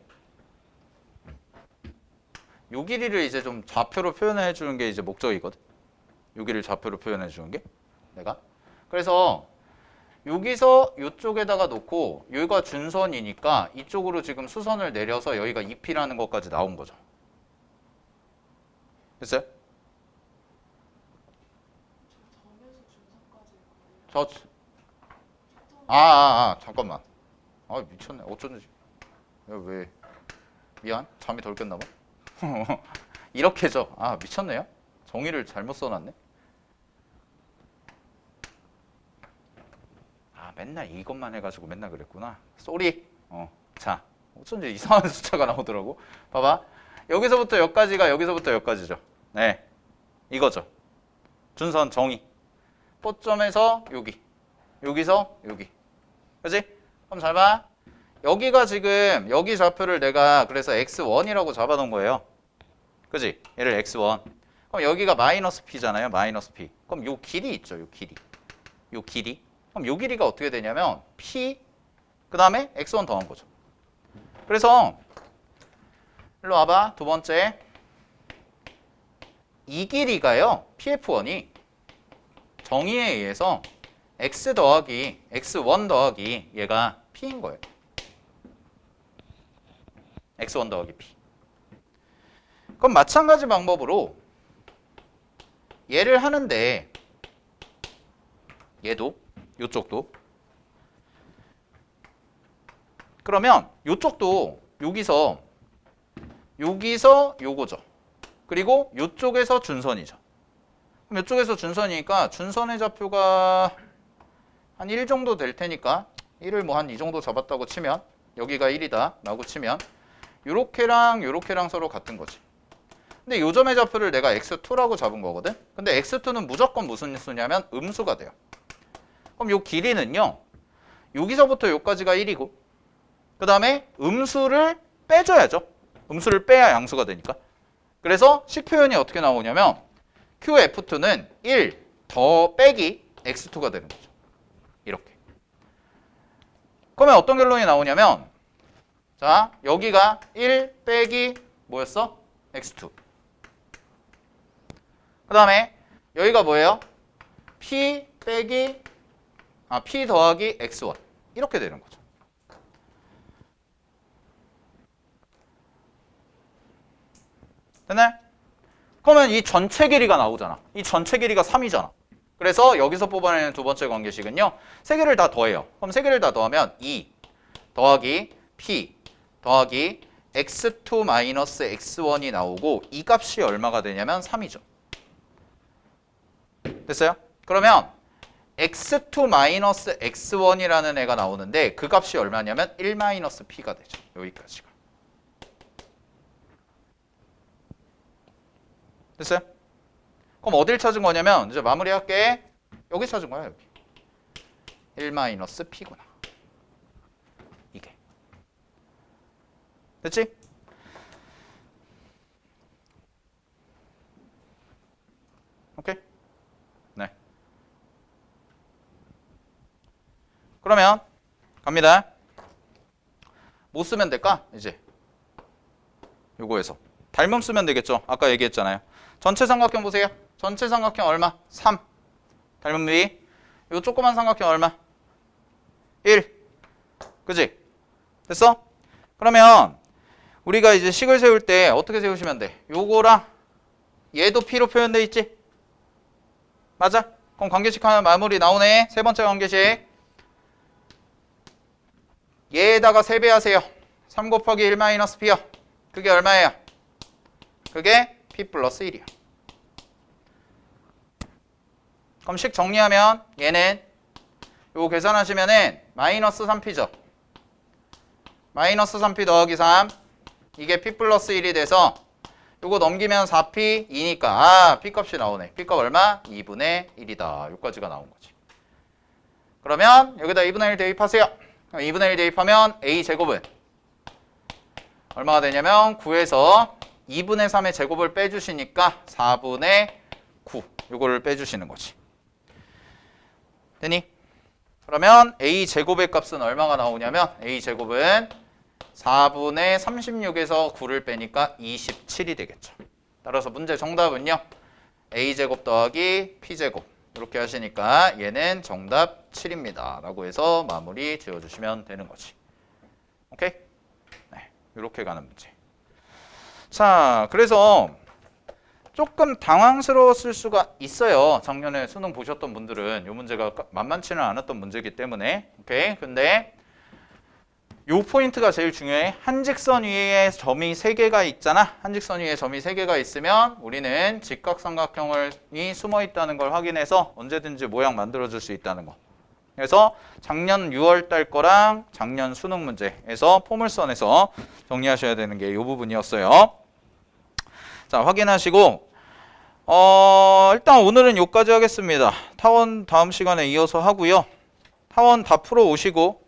요 길이를 이제 좀 좌표로 표현해 주는 게 이제 목적이거든. 요 길이를 좌표로 표현해 주는 게 내가. 그래서 여기서 이쪽에다가 놓고 여기가 준선이니까 이쪽으로 지금 수선을 내려서 여기가 2P라는 것까지 나온 거죠. 됐어요? 저 잠깐만. 아 미쳤네. 어쩐지. 야, 왜 미안. 잠이 덜 깼나 봐. 이렇게죠. 아 미쳤네요. 정의를 잘못 써놨네. 아 맨날 이것만 해가지고 맨날 그랬구나. 쏘리. 자 어쩐지 이상한 숫자가 나오더라고. 봐봐. 여기서부터 여기까지가 여기서부터 여기까지죠. 네, 이거죠. 준선 정의. 포점에서 여기, 여기서 여기. 그지? 그럼 잘 봐. 여기가 지금 여기 좌표를 내가 그래서 x1이라고 잡아놓은 거예요. 그지? 얘를 x1. 그럼 여기가 마이너스 p잖아요. 마이너스 p. 그럼 요 길이 있죠. 요 길이. 요 길이. 그럼 요 길이가 어떻게 되냐면 p 그 다음에 x1 더한 거죠. 그래서 일로 와봐. 두 번째. 이 길이가요. pf1이 정의에 의해서 x 더하기 x1 더하기 얘가 p인 거예요. x1 더하기 p. 그럼 마찬가지 방법으로 얘를 하는데 얘도 요쪽도 그러면 요쪽도 여기서 요거죠. 그리고 요쪽에서 준선이죠. 그럼 요쪽에서 준선이니까 준선의 좌표가 한 1 정도 될 테니까 1을 뭐 한 이 정도 잡았다고 치면 여기가 1이다 라고 치면 요렇게랑 요렇게랑 서로 같은 거지. 근데 요 점의 좌표를 내가 x2라고 잡은 거거든. 근데 x2는 무조건 무슨 수냐면 음수가 돼요. 그럼 요 길이는요. 여기서부터 여기까지가 1이고 그 다음에 음수를 빼줘야죠. 음수를 빼야 양수가 되니까. 그래서 식 표현이 어떻게 나오냐면 QF2는 1 더 빼기 x2가 되는 거죠. 이렇게. 그러면 어떤 결론이 나오냐면 자 여기가 1 빼기 뭐였어? x2. 그 다음에 여기가 뭐예요? p 빼기 p 더하기 x1 이렇게 되는 거죠. 됐나요? 그러면 이 전체 길이가 나오잖아. 이 전체 길이가 3이잖아. 그래서 여기서 뽑아내는 두 번째 관계식은요. 세 개를 다 더해요. 그럼 세 개를 다 더하면 2 더하기 p 더하기 x2 마이너스 x1이 나오고 이 값이 얼마가 되냐면 3이죠. 됐어요? 그러면 x2 마이너스 x1이라는 애가 나오는데 그 값이 얼마냐면 1 마이너스 p가 되죠. 여기까지가. 됐어요? 그럼 어딜 찾은 거냐면 이제 마무리할게. 여기 찾은 거야. 여기. 1 마이너스 p구나. 이게. 됐지? 오케이? 네. 그러면 갑니다. 뭐 쓰면 될까? 이제 요거에서 닮음 쓰면 되겠죠. 아까 얘기했잖아요. 전체 삼각형 보세요. 전체 삼각형 얼마? 3. 닮음 비. 요 조그만 삼각형 얼마? 1. 그지? 됐어? 그러면 우리가 이제 식을 세울 때 어떻게 세우시면 돼? 요거랑 얘도 P로 표현돼 있지? 맞아? 그럼 관계식 하나 마무리 나오네. 세 번째 관계식. 얘에다가 세배하세요. 3 곱하기 1 마이너스 P요. 그게 얼마예요? 그게 P 플러스 1이야. 그럼 식 정리하면 얘는 요거 계산하시면은 마이너스 3P죠. 마이너스 3P 더하기 3 이게 P 플러스 1이 돼서 요거 넘기면 4P 2니까 P 값이 나오네. P 값 얼마? 2분의 1이다. 요까지가 나온 거지. 그러면 여기다 2분의 1 대입하세요. 2분의 1 대입하면 A 제곱은 얼마가 되냐면 9에서 2분의 3의 제곱을 빼주시니까 4분의 9 요거를 빼주시는 거지. 되니? 그러면 a제곱의 값은 얼마가 나오냐면 a제곱은 4분의 36에서 9를 빼니까 27이 되겠죠. 따라서 문제 정답은요. a제곱 더하기 p제곱 이렇게 하시니까 얘는 정답 7입니다. 라고 해서 마무리 지어주시면 되는 거지. 오케이? 네, 이렇게 가는 문제. 자, 그래서 조금 당황스러웠을 수가 있어요. 작년에 수능 보셨던 분들은 이 문제가 만만치는 않았던 문제이기 때문에. 오케이? 근데 요 포인트가 제일 중요해. 한직선 위에 점이 3개가 있잖아. 한직선 위에 점이 3개가 있으면 우리는 직각삼각형이 숨어 있다는 걸 확인해서 언제든지 모양 만들어줄 수 있다는 거. 그래서 작년 6월 달 거랑 작년 수능 문제에서 포물선에서 정리하셔야 되는 게 이 부분이었어요. 자, 확인하시고 일단 오늘은 여기까지 하겠습니다. 타원 다음 시간에 이어서 하고요. 타원 다 풀어 오시고